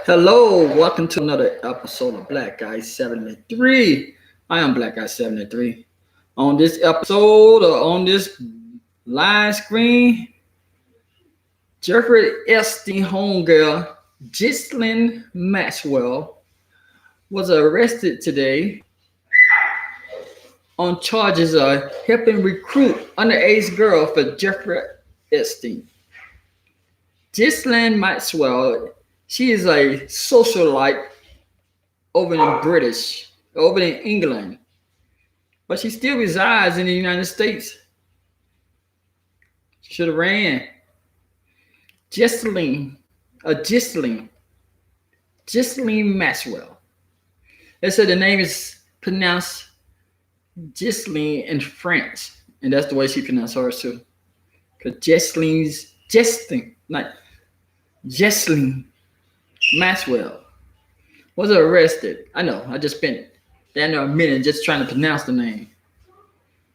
Hello, welcome to another episode of Black Guy 73. I am Black Guy 73. On this episode or on this live screen, Jeffery Epstein homegirl Ghislaine Maxwell was arrested today on charges of helping recruit underage girl for Jeffery Epstein. Ghislaine Maxwell, she is a socialite over in England, but she still resides in the United States. Should have ran. Ghislaine, Ghislaine Maxwell. They said the name is pronounced Ghislaine in French, and that's the way she pronounced hers too. Because Ghislaine Maxwell was arrested. I know, I just spent down there a minute just trying to pronounce the name.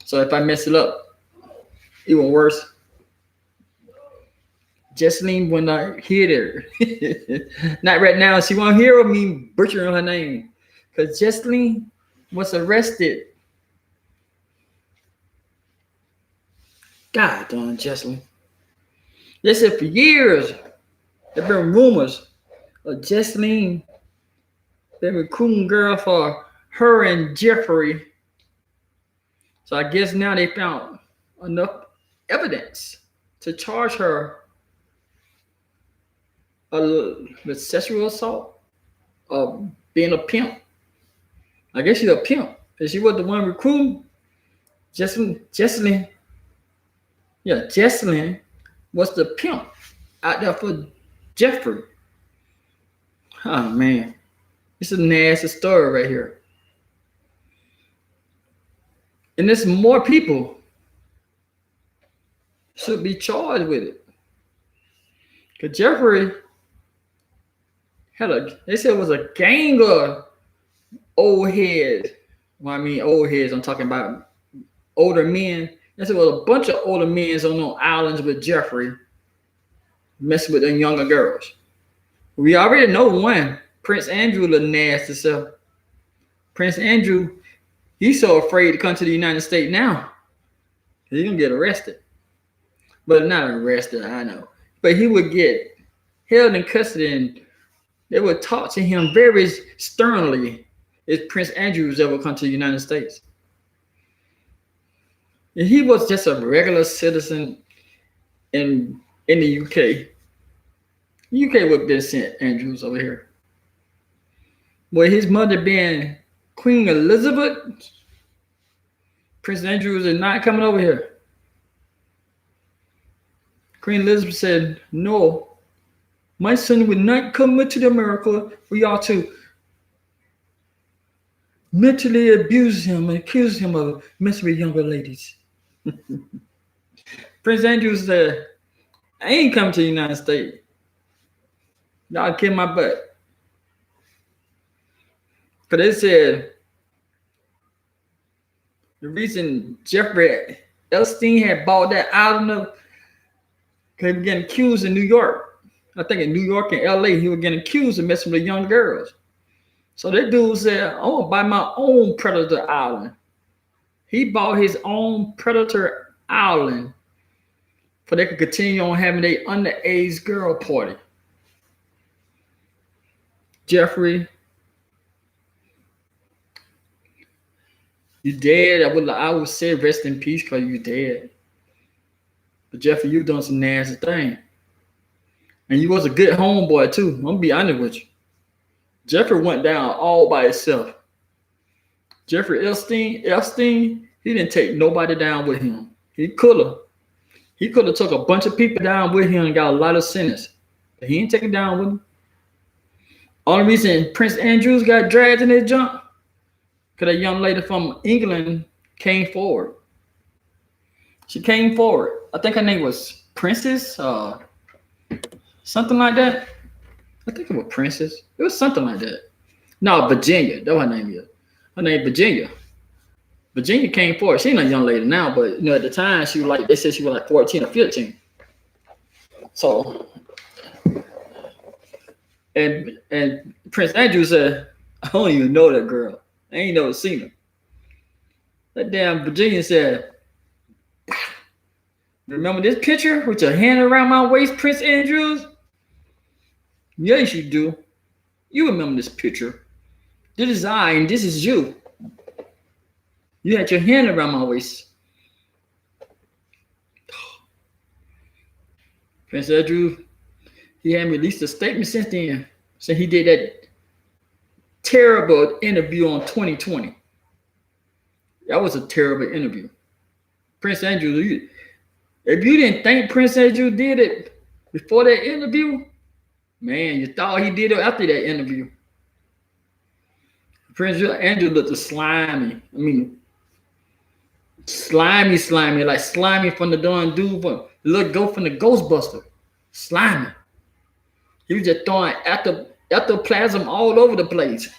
So if I mess it up, even worse. Ghislaine will not hear her. Not right now. She won't hear me butchering her name. Because Ghislaine was arrested. God darn Ghislaine. They said for years, there have been rumors of Ghislaine been recruiting girl for her and Jeffery. So I guess now they found enough evidence to charge her with sexual assault of being a pimp. I guess she's a pimp. If she was the one recruiting, Ghislaine was the pimp out there for Jeffery. Oh man, it's a nasty story right here. And there's more people should be charged with it. Because Jeffery they said it was a gang of old heads. When I mean old heads, I'm talking about older men. They said it was a bunch of older men on those islands with Jeffery messing with them younger girls. We already know one, Prince Andrew, the nasty self. Prince Andrew, he's so afraid to come to the United States now. He's gonna get arrested. But not arrested, I know. But he would get held in custody and they would talk to him very sternly if Prince Andrews ever come to the United States. And he was just a regular citizen in the UK. UK would have sent Andrews over here. Well, his mother being Queen Elizabeth, Prince Andrews is not coming over here. Queen Elizabeth said, no, my son would not come to America for y'all to mentally abuse him and accuse him of messing with younger ladies. Prince Andrew said, I ain't coming to the United States. Y'all kick my butt. Because they said the reason Jeffery Epstein had bought that island because he was getting accused in New York. I think in New York and LA, he was getting accused of messing with young girls. So that dude said, I want to buy my own Predator Island. He bought his own Predator Island so they could continue on having their underage girl party. Jeffery, you dead. I would say rest in peace because you dead. But Jeffery, you done some nasty thing. And you was a good homeboy too. I'm gonna be honest with you. Jeffery went down all by himself. Jeffery Epstein, he didn't take nobody down with him. He could have took a bunch of people down with him and got a lot of sentence. But he ain't taken down with him. Only reason Prince Andrews got dragged in his junk, because a young lady from England came forward. She came forward. I think her name was Princess, something like that. I think it was Princess. It was something like that. No, Virginia. That's what her name is. Her name Virginia. Virginia came forward. She's not a young lady now, but at the time she was like, they said she was like 14 or 15. So And Prince Andrew said, I don't even know that girl. I ain't never seen her. That damn Virginia said, remember this picture with your hand around my waist, Prince Andrews? Yes, you do. You remember this picture. This is I and this is you. You had your hand around my waist. Prince Andrew, he hadn't released a statement since then. So he did that terrible interview on 2020. That was a terrible interview. Prince Andrew, if you didn't think Prince Andrew did it before that interview, man, you thought he did it after that interview. Prince Andrew looked slimy. I mean, slimy, like slimy from the darn dude from go from the Ghostbuster. Slimy. He was just throwing ectoplasm all over the place.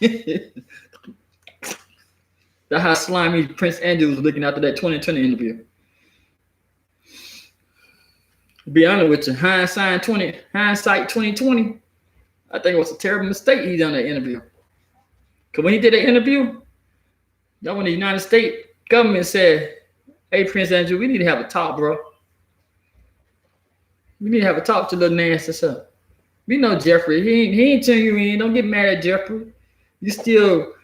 That's how slimy Prince Andrew was looking after that 2020 interview. To be honest with you, hindsight 2020, I think it was a terrible mistake he done that interview. Because when he did that interview, that when the United States government said, hey, Prince Andrew, we need to have a talk, bro. We need to have a talk to little nasty stuff. We know Jeffrey. He ain't turn you in. Don't get mad at Jeffrey. You still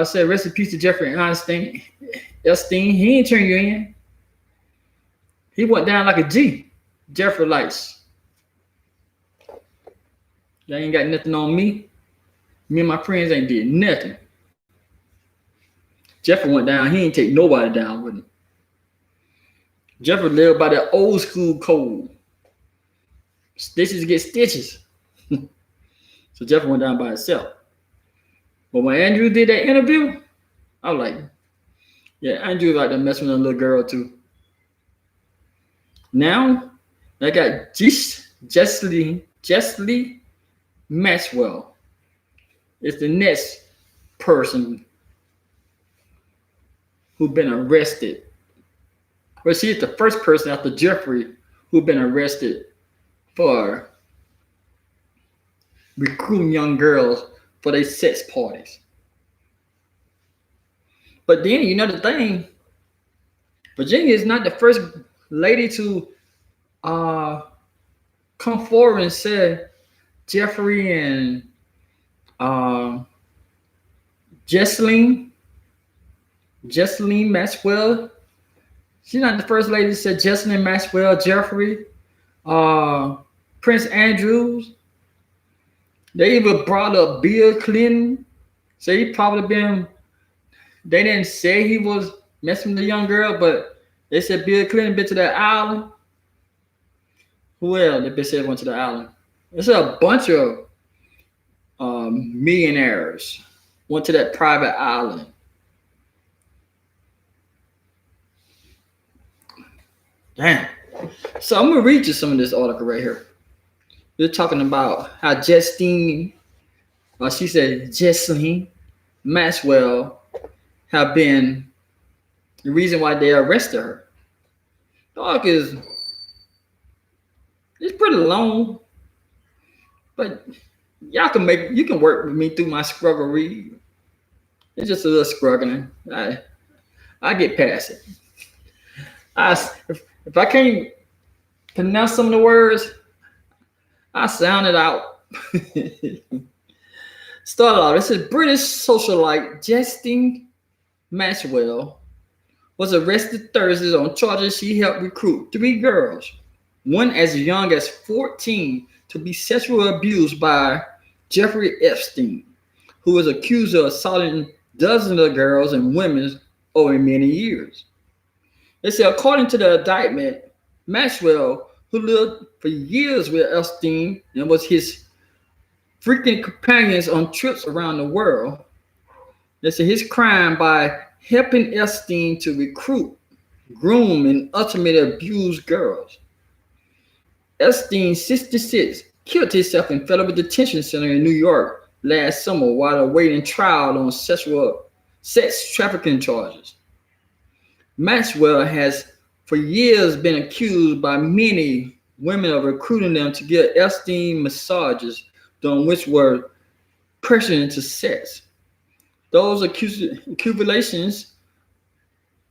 said rest in peace to Jeffrey Epstein. He ain't turn you in. He went down like a G. Jeffrey lights. Y'all ain't got nothing on me. Me and my friends ain't did nothing. Jeffrey went down. He ain't take nobody down with him. Jeffrey lived by that old school code. Stitches get stitches. So Jeffrey went down by himself. But when Andrew did that interview, I was like, yeah, Andrew like to mess with a little girl too. Now, I got Ghislaine Maxwell. It's the next person who's been arrested. Well, she's the first person after Jeffrey who's been arrested for recruiting young girls for their sex parties. But then, you know the thing, Virginia is not the first lady to come forward and say Jeffrey and Ghislaine Maxwell. She's not the first lady to say Ghislaine Maxwell, Jeffrey, Prince Andrews. They even brought up Bill Clinton. So he probably been, they didn't say he was messing with the young girl, but they said Bill Clinton been to that island. Who else they said went to the island? There's a bunch of millionaires went to that private island. Damn. So I'm gonna read you some of this article right here. They're talking about how Ghislaine Maxwell have been the reason why they arrested her. Dog it's pretty long, but you can work with me through my struggle read. It's just a little struggling. I get past it. If I can't pronounce some of the words, I sound it out. Start off. It says British socialite Ghislaine Maxwell was arrested Thursday on charges she helped recruit 3 girls, one as young as 14, to be sexually abused by Jeffery Epstein, who was accused of assaulting dozens of girls and women over many years. They say, according to the indictment, Maxwell, who lived for years with Epstein and was his frequent companions on trips around the world, they say his crime by helping Epstein to recruit, groom, and ultimately abuse girls. Epstein, 66, killed himself in federal detention center in New York last summer while awaiting trial on sex trafficking charges. Maxwell has for years been accused by many women of recruiting them to get Epstein massages done which were pressure into sex. Those accusations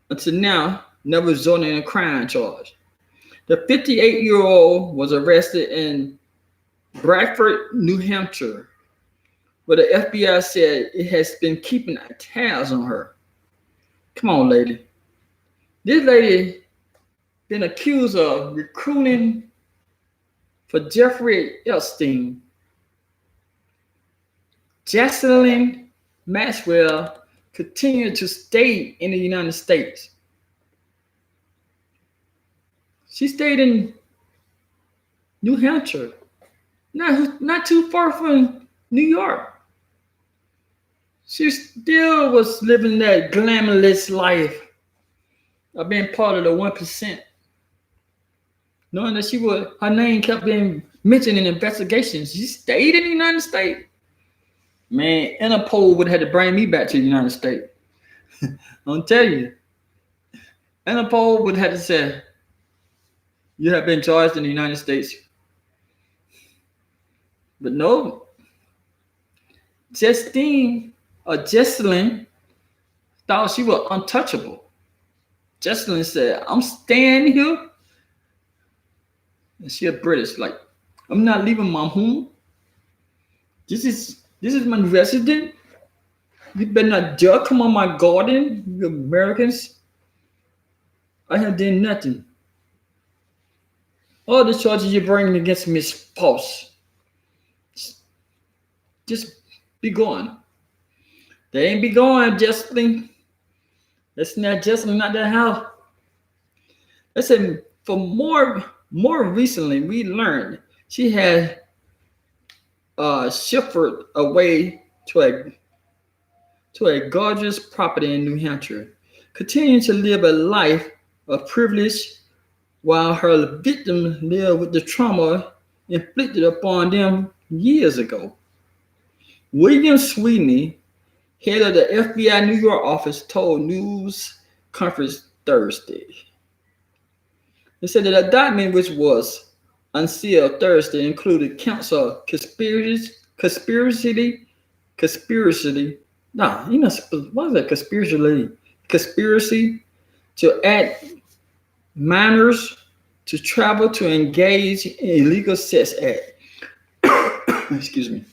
until now never resulted in a crime charge. The 58-year-old was arrested in Bradford, New Hampshire, where the FBI said it has been keeping tabs on her. Come on, lady. This lady been accused of recruiting for Jeffery Epstein. Ghislaine Maxwell continued to stay in the United States. She stayed in New Hampshire, not too far from New York. She still was living that glamorous life of being part of the 1%. Knowing that her name kept being mentioned in investigations. She stayed in the United States. Man, Interpol would have had to bring me back to the United States. I'll tell you. Interpol would have to say, you have been charged in the United States. But no. Ghislaine thought she was untouchable. Ghislaine said, I'm staying here. And she a British, like, I'm not leaving my home. This is my residence. You better not dare come on my garden, you Americans. I have done nothing. All the charges you're bringing against me is false. Just be gone. They ain't be going, Ghislaine. That's not Ghislaine, not that house. I said, for more recently, we learned she had shifted away to a gorgeous property in New Hampshire, continuing to live a life of privilege while her victims live with the trauma inflicted upon them years ago. William Sweeney, head of the FBI New York office, told News Conference Thursday. He said that the document, which was unsealed Thursday, included counts of conspiracy. No, you know what is that? Conspiracy to act minors to travel to engage in illegal sex act. Excuse me.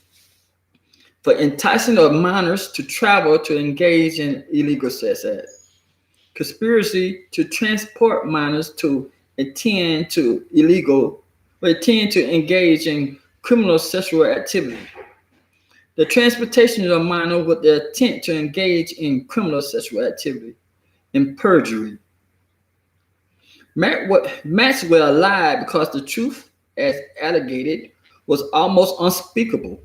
For enticing of minors to travel to engage in illegal sex act. Conspiracy to transport minors to intend to engage in criminal sexual activity. The transportation of a minor with the intent to engage in criminal sexual activity and perjury. Maxwell lied because the truth, as alleged, was almost unspeakable.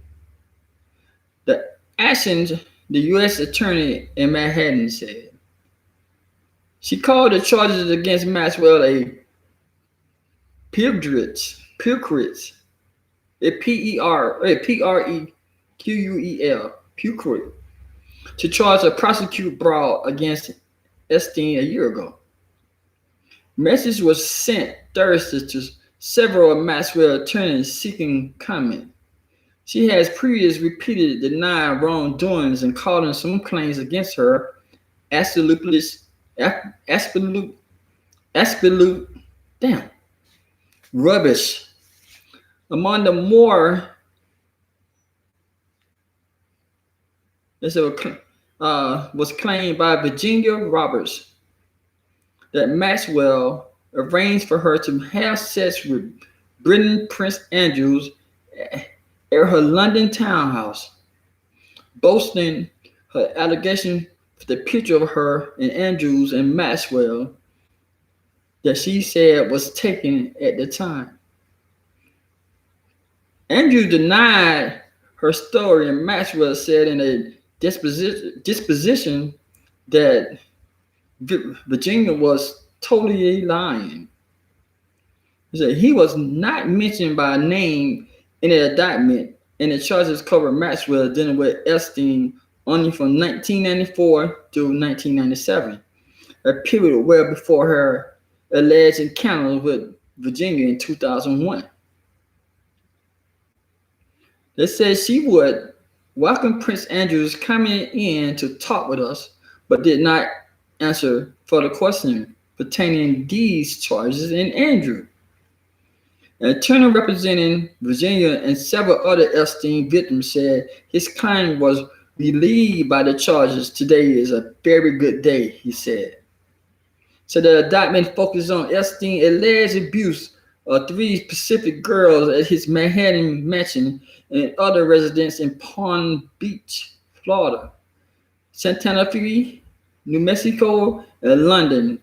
The actions, the U.S. attorney in Manhattan said. She called the charges against Maxwell a P-R-E-Q-U-E-L, purquit, to charge a prosecute brawl against Epstein a year ago. Message was sent Thursday to several of Maxwell's attorneys seeking comment. She has previously repeatedly denied wrongdoings and calling some claims against her absolute rubbish. Among the more was claimed by Virginia Roberts that Maxwell arranged for her to have sex with Britain Prince Andrews at her London townhouse, boasting her allegation for the picture of her and Andrews and Maxwell that she said was taken at the time. Andrews denied her story, and Maxwell said in a disposition that Virginia was totally lying. He said he was not mentioned by name in the indictment, and the charges covered Maxwell dealing with Epstein only from 1994 to 1997, a period well before her alleged encounter with Virginia in 2001. They said she would welcome Prince Andrew's coming in to talk with us, but did not answer further questions pertaining these charges in Andrew. An attorney representing Virginia and several other Epstein victims said his client was relieved by the charges. Today is a very good day, he said. So the indictment focused on Epstein's alleged abuse of 3 Pacific girls at his Manhattan mansion and other residents in Palm Beach, Florida, Santa Fe, New Mexico, and London.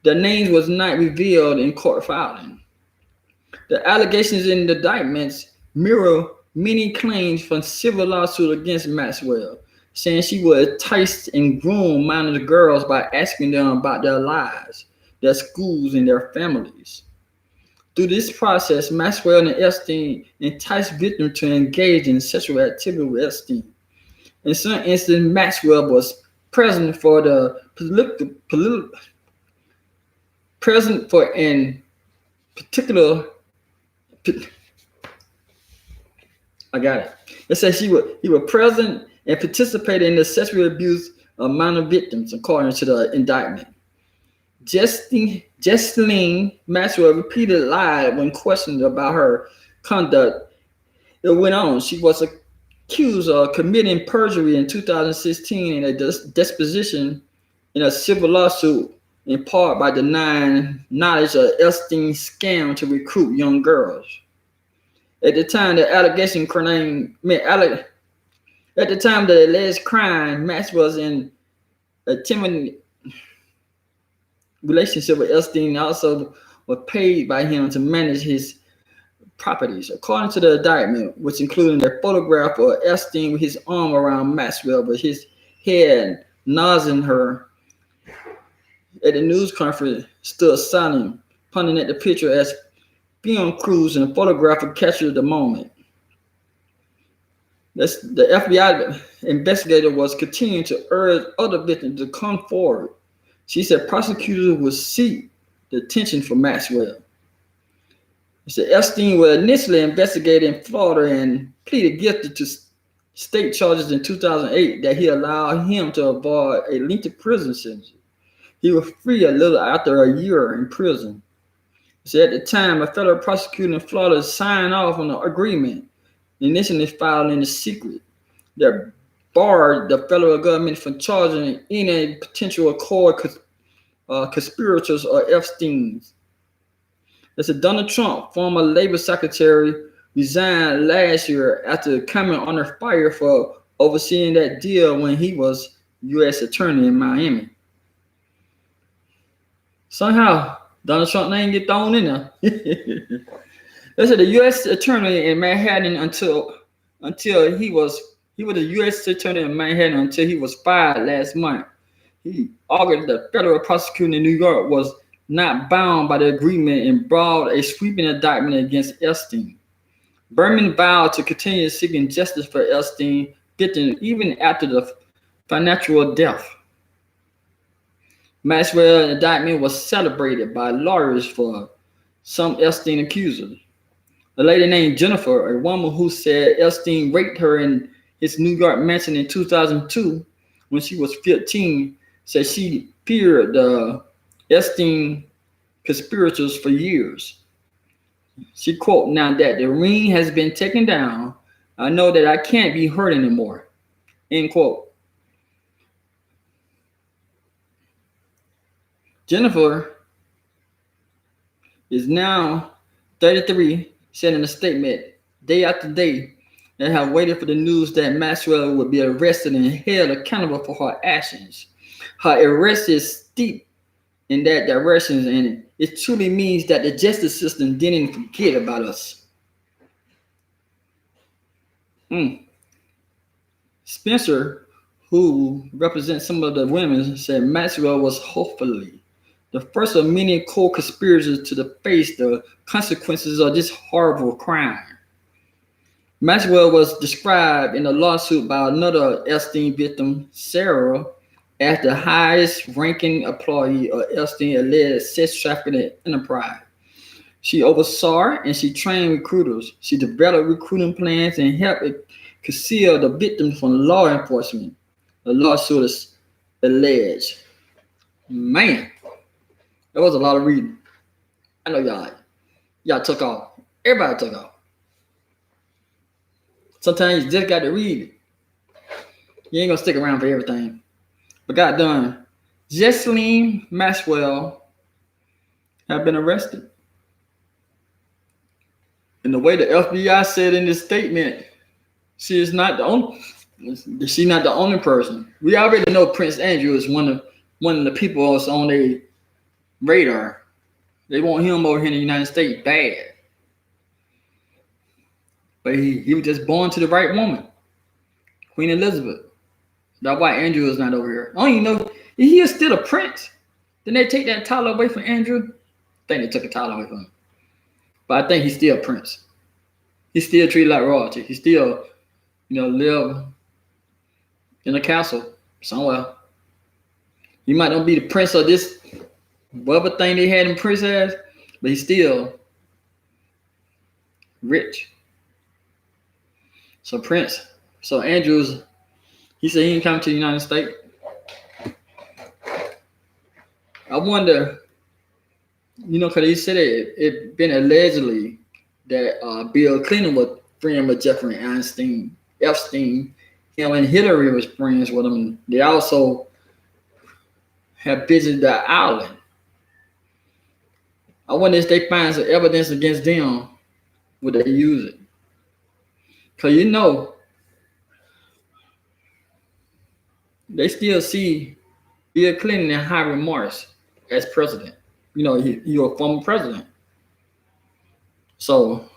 Their names was not revealed in court filing. The allegations in the indictments mirror many claims from civil lawsuits against Maxwell, saying she would entice and groom minor girls by asking them about their lives, their schools, and their families. Through this process, Maxwell and Epstein enticed victims to engage in sexual activity with Epstein. In some instances, Maxwell was present for in particular. I got it. It says he was present and participated in the sexual abuse of minor victims, according to the indictment. Ghislaine Maxwell repeatedly lied when questioned about her conduct. It went on. She was accused of committing perjury in 2016 in a deposition in a civil lawsuit, in part by denying knowledge of Epstein's scam to recruit young girls. At the time the alleged crime, Max was in a timid relationship with Epstein and also was paid by him to manage his properties. According to the indictment, which included a photograph of Epstein with his arm around Maxwell, but his head nodding her at the news conference, stood silent, pointing at the picture as film crews and the photographer captured the moment. The FBI investigator was continuing to urge other victims to come forward. She said prosecutors would seek the attention for Maxwell. She said Epstein was initially investigated in Florida and pleaded guilty to state charges in 2008 that he allowed him to avoid a lengthy prison sentence. He was free a little after a year in prison. So at the time, a federal prosecutor in Florida signed off on the agreement, initially filed in the secret, that barred the federal government from charging any potential conspirators or Epstein's. That's Donald Trump, former Labor Secretary, resigned last year after coming under fire for overseeing that deal when he was U.S. Attorney in Miami. Somehow, Donald Trump name get thrown in there. They said the U.S. Attorney in Manhattan until he was the U.S. Attorney in Manhattan until he was fired last month. He argued the federal prosecutor in New York was not bound by the agreement and brought a sweeping indictment against Epstein. Berman vowed to continue seeking justice for Epstein victims even after the financial death. Maxwell's indictment was celebrated by lawyers for some Epstein accusers. A lady named Jennifer, a woman who said Epstein raped her in his New York mansion in 2002 when she was 15, said she feared the Epstein conspirators for years. She quote, "Now that the ring has been taken down, I know that I can't be hurt anymore." End quote. Jennifer is now 33, said in a statement, day after day, they have waited for the news that Maxwell would be arrested and held accountable for her actions. Her arrest is steep in that direction, and it truly means that the justice system didn't forget about us. Spencer, who represents some of the women, said Maxwell was hopefully the first of many co-conspirators to face the consequences of this horrible crime. Maxwell was described in a lawsuit by another Epstein victim, Sarah, as the highest ranking employee of Epstein alleged sex trafficking enterprise. She oversaw and she trained recruiters. She developed recruiting plans and helped conceal the victims from law enforcement. The lawsuit is alleged. Man, that was a lot of reading. I know y'all took off. Everybody took off. Sometimes you just got to read it. You ain't gonna stick around for everything. But got done. Ghislaine Maxwell have been arrested. And the way the FBI said in this statement, she's not the only person. We already know Prince Andrew is one of the people that's on their radar. They want him over here in the United States bad. But he was just born to the right woman, Queen Elizabeth. That's why Andrew is not over here. I don't even know. He is still a prince. Didn't they take that title away from Andrew? I think they took a title away from him. But I think he's still a prince. He's still treated like royalty. He still, live in a castle somewhere. He might not be the prince of this, whatever thing they had him prince as, but he's still rich. So Andrews, he said he ain't coming to the United States. I wonder, because he said it been allegedly that Bill Clinton was friend with Jeffery Epstein. Him and Hillary was friends with him. They also have visited the island. I wonder if they find some evidence against them, would they use it? Because they still see Bill Clinton and high remorse as president. You're a former president. So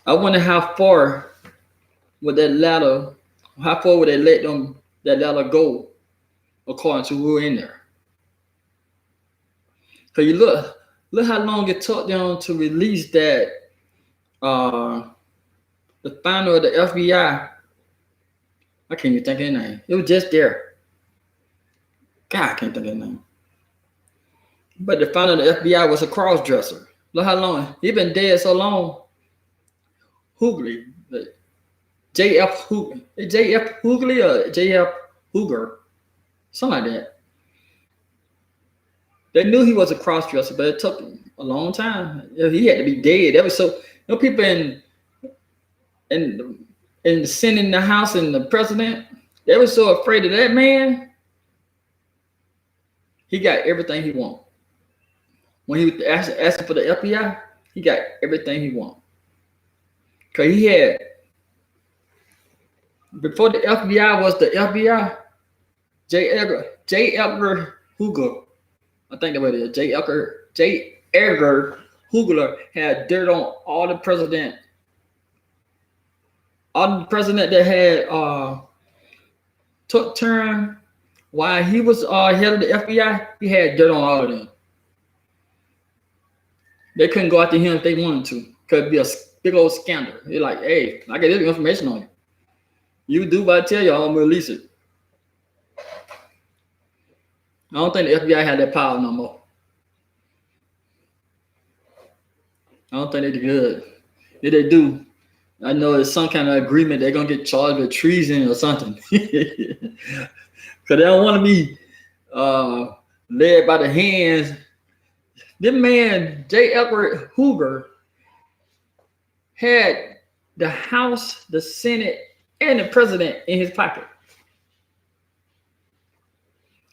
I wonder how far would they let that ladder go according to who in there. Because you look how long it took them to release that the founder of the FBI. I can't even think of his name. It was just there. God, I can't think of his name. But the founder of the FBI was a cross-dresser. Look how long. He been dead so long. Hoogley. J.F. Hoogley or J.F. Hooger. Something like that. They knew he was a cross-dresser, but it took a long time. He had to be dead. That was so. People in the Senate, in the House, and the president, they were so afraid of that man. He got everything he wanted. When he was asking for the FBI, he got everything he wanted. Because he had, before the FBI was the FBI, J. Edgar Hoover, I think that's what it is. J. Edgar Hoover had dirt on all the president that had took turn while he was head of the FBI. He had dirt on all of them. They couldn't go after him if they wanted to, because it'd be a big old scandal. They're like, hey, I got this information on you. You do what I tell you, I'm gonna release it. I don't think the FBI had that power no more. I don't think they good. If they do, I know it's some kind of agreement they're gonna get charged with treason or something. Because they don't want to be led by the hands. This man, J. Edward Hoover, had the House, the Senate, and the president in his pocket.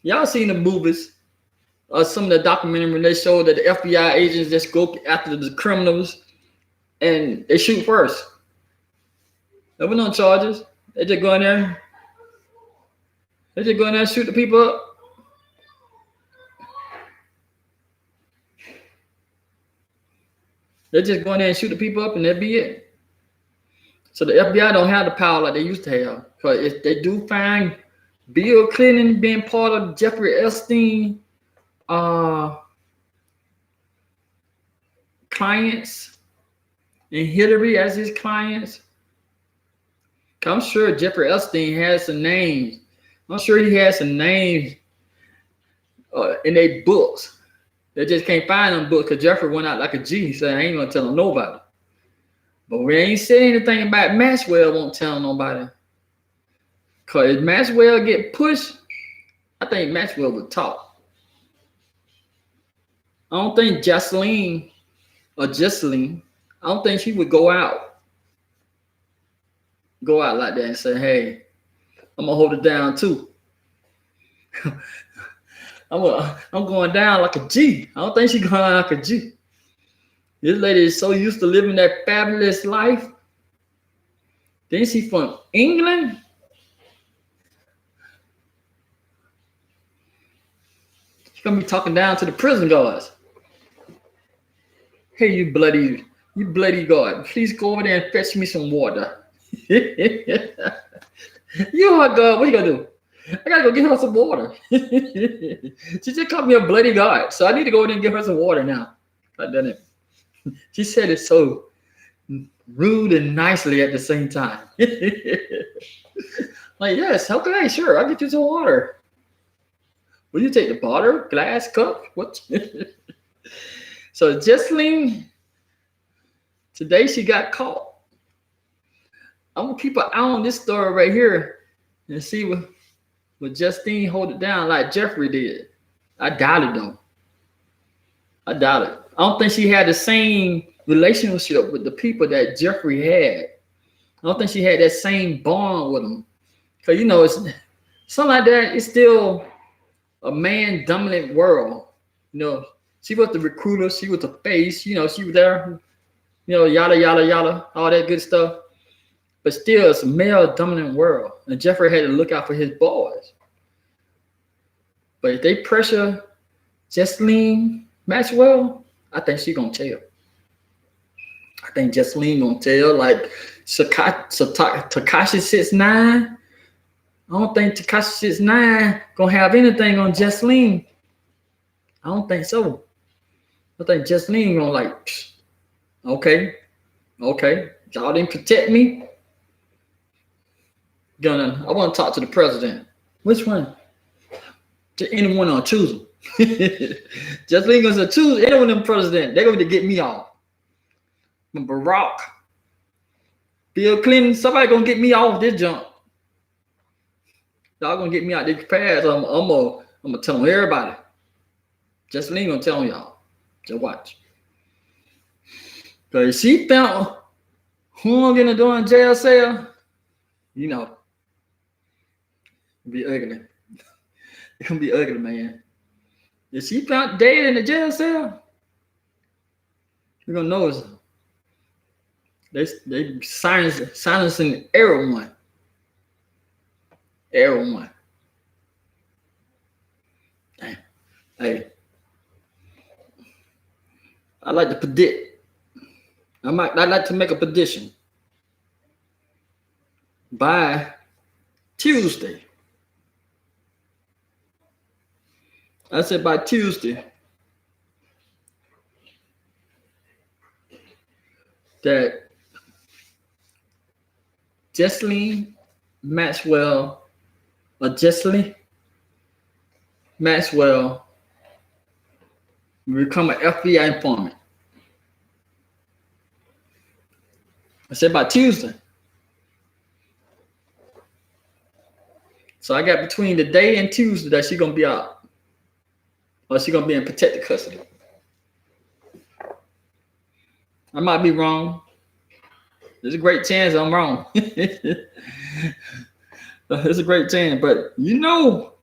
Y'all seen the movies or some of the documentary when they show that the FBI agents just go after the criminals and they shoot first. There were no charges. They just go in there. They just go in there and shoot the people up. They just go in there and shoot the people up and that'd be it. So the FBI don't have the power like they used to have. Because if they do find Bill Clinton being part of Jeffery Epstein clients and Hillary as his clients, I'm sure Jeffery Epstein has some names. I'm sure he has some names in their books They just can't find them books because Jeffrey went out like a G. He said, I ain't gonna tell them nobody. But we ain't saying anything about Maxwell won't tell nobody. Because if Maxwell get pushed, I think Maxwell would talk. I don't think Ghislaine, I don't think she would go out like that and say, hey, I'm gonna hold it down too. I'm going down like a G. I don't think she's going like a G. This lady is so used to living that fabulous life. Then she from England. She's gonna be talking down to the prison guards. Hey, you bloody guard, please go over there and fetch me some water. You my God, what you gonna do? I gotta go get her some water. She just called me a bloody guard, so I need to go in and get her some water now. I've done it. She said it so rude and nicely at the same time. Like, yes, okay, sure, I'll get you some water. Will you take the bottle, glass, cup? What? So Ghislaine, today she got caught. I'm gonna keep an eye on this story right here and see what Justine hold it down like Jeffrey did. I doubt it though. I doubt it. I don't think she had the same relationship with the people that Jeffrey had. I don't think she had that same bond with them. Cause you know, it's something like that. It's still a man-dominant world. You know, she was the recruiter. She was the face. You know, she was there. You know, yada yada yada, all that good stuff. But still, it's a male-dominant world, and Jeffrey had to look out for his boys. But if they pressure Ghislaine Maxwell, I think she's gonna tell. I think Ghislaine gonna tell, like Tekashi 6ix9ine. I don't think Tekashi 6ix9ine gonna have anything on Ghislaine. I don't think so. I think Ghislaine gonna like, okay, y'all didn't protect me. I want to talk to the president. Which one? To anyone I'll choose them. Ghislaine gonna choose any one of them president. They're going to get me off. Barack, Bill Clinton, somebody gonna get me off this junk. Y'all gonna get me out this pass. I'm gonna tell them everybody. Ghislaine gonna tell them y'all. Just watch. Cause she found who I'm gonna do in jail cell, you know, it'll be ugly. It's gonna be ugly, man. If she found dead in the jail cell, you're gonna notice they silencing everyone. Everyone. Damn. Hey, I like to predict. I'd like to make a prediction. By Tuesday. I said by Tuesday that Ghislaine Maxwell will become an FBI informant. I said by Tuesday. So I got between the day and Tuesday that she's gonna be out. Or she's gonna be in protected custody. I might be wrong. There's a great chance I'm wrong. There's a great chance, but you know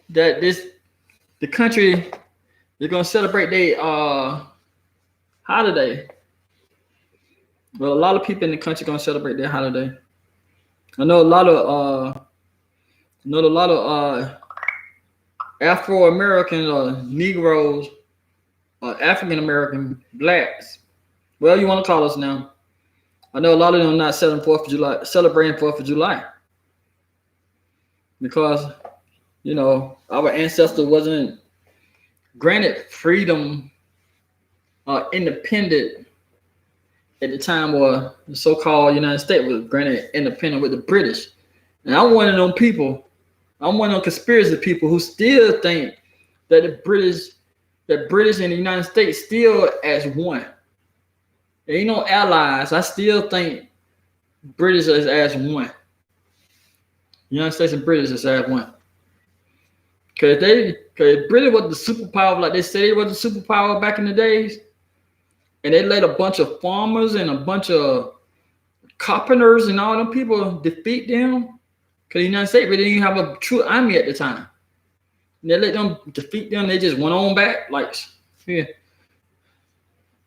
that the country is gonna celebrate their holiday. Well, a lot of people in the country gonna celebrate their holiday. I know a lot of Afro-American or Negroes or African-American blacks. Well, you want to call us now. I know a lot of them not celebrating 4th of July. Because, you know, our ancestors wasn't granted freedom or independent at the time where the so-called United States was granted independent with the British. And I'm one of them people. I'm one of them conspiracy people who still think that the British and the United States still as one. There ain't no allies. I still think British is as one. United States and British is as one. Cause Britain was the superpower, like they say they was the superpower back in the days, and they let a bunch of farmers and a bunch of carpenters and all them people defeat them. Cause the United States really didn't have a true army at the time. And they let them defeat them. They just went on back. Like, yeah,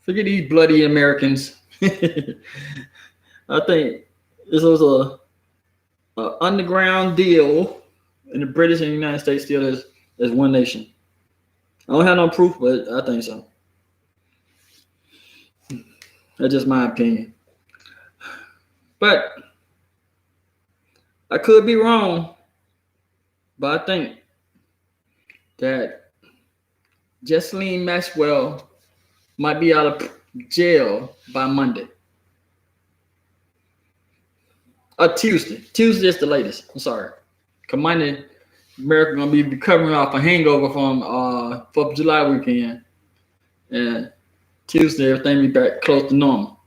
forget these bloody Americans. I think this was a underground deal, and the British and the United States still is one nation. I don't have no proof, but I think so. That's just my opinion. But I could be wrong, but I think that Ghislaine Maxwell might be out of jail by Monday. Tuesday. Tuesday is the latest. I'm sorry. Because Monday, America going to be recovering off a hangover from 4th of July weekend. And Tuesday, everything will be back close to normal.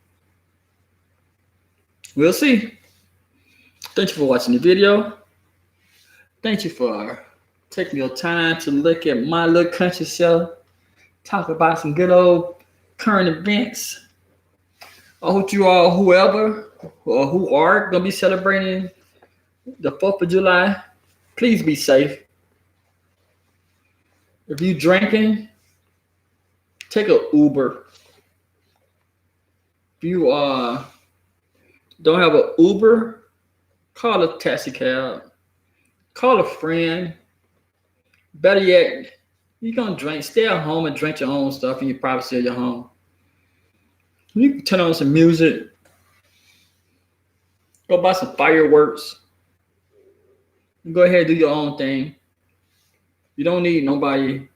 We'll see. Thank you for watching the video. Thank you for taking your time to look at my little country show. Talk about some good old current events. I hope you all, whoever or who are going to be celebrating the 4th of July, please be safe. If you drinking, take an Uber. If you don't have an Uber, call a taxi cab. Call a friend. Better yet, you're going to drink. Stay at home and drink your own stuff in your privacy of your home. You can turn on some music. Go buy some fireworks. Go ahead and do your own thing. You don't need nobody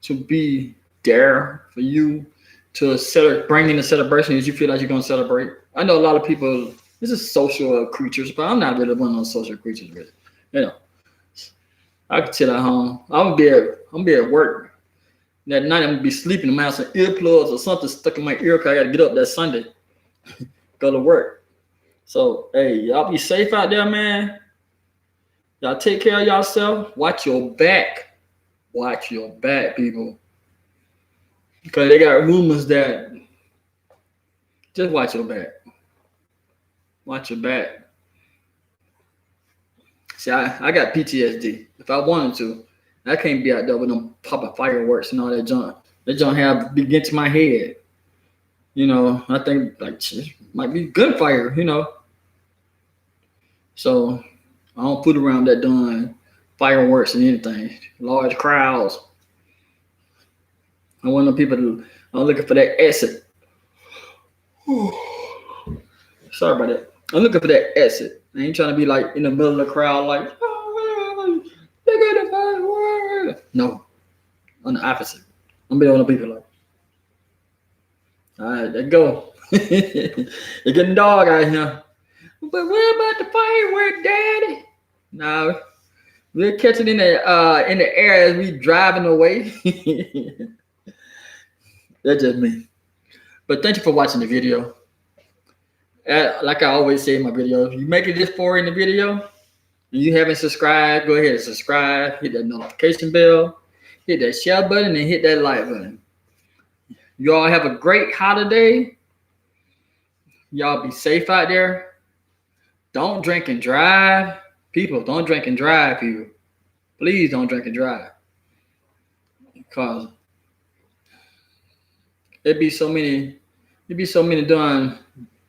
to be there for you to bring in a celebration that you feel like you're going to celebrate. I know a lot of people, this is social creatures, but I'm not really one of those social creatures, really. You know, I can chill at home. I'm gonna be at work. That night I'm gonna be sleeping. I'm gonna have some earplugs or something stuck in my ear because I gotta get up that Sunday, go to work. So hey, y'all be safe out there, man. Y'all take care of yourself. Watch your back. Watch your back, people. Because they got rumors that just watch your back. Watch your back. See, I got PTSD. If I wanted to, I can't be out there with them popping fireworks and all that junk. That junk have begin to my head. You know, I think like might be gunfire, you know. So I don't fool around that doing fireworks and anything. Large crowds. I want the people to, I'm looking for that exit. Sorry about that. I'm looking for that exit. I ain't trying to be like in the middle of the crowd, like, oh, look at the fireworks. No, on the opposite. I'm be on the people like, all right, let's go. It's getting dark out here. But what about the firework, Daddy? No, we'll catch it in the air as we driving away. That's just me. But thank you for watching the video. Like I always say in my videos, if you make it this far in the video and you haven't subscribed, go ahead and subscribe, hit that notification bell, hit that share button, and hit that like button. You all have a great holiday. Y'all be safe out there. Don't drink and drive. People, don't drink and drive, people. Please don't drink and drive. Because it'd be so many done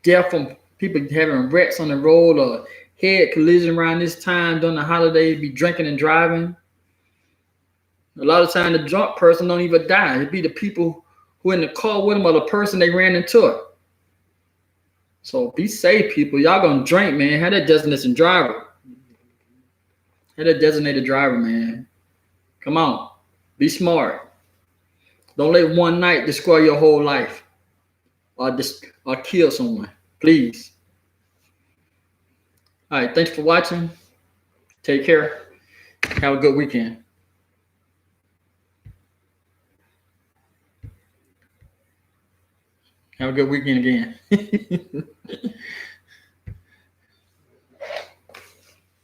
death from people having wrecks on the road or head collision around this time during the holiday, be drinking and driving. A lot of times the drunk person don't even die. It'd be the people who in the car with them or the person they ran into it. So be safe, people. Y'all gonna drink, man. Have that designated driver. Have that designated driver, man. Come on. Be smart. Don't let one night destroy your whole life or kill someone. Please. All right. Thanks for watching. Take care. Have a good weekend. Have a good weekend again.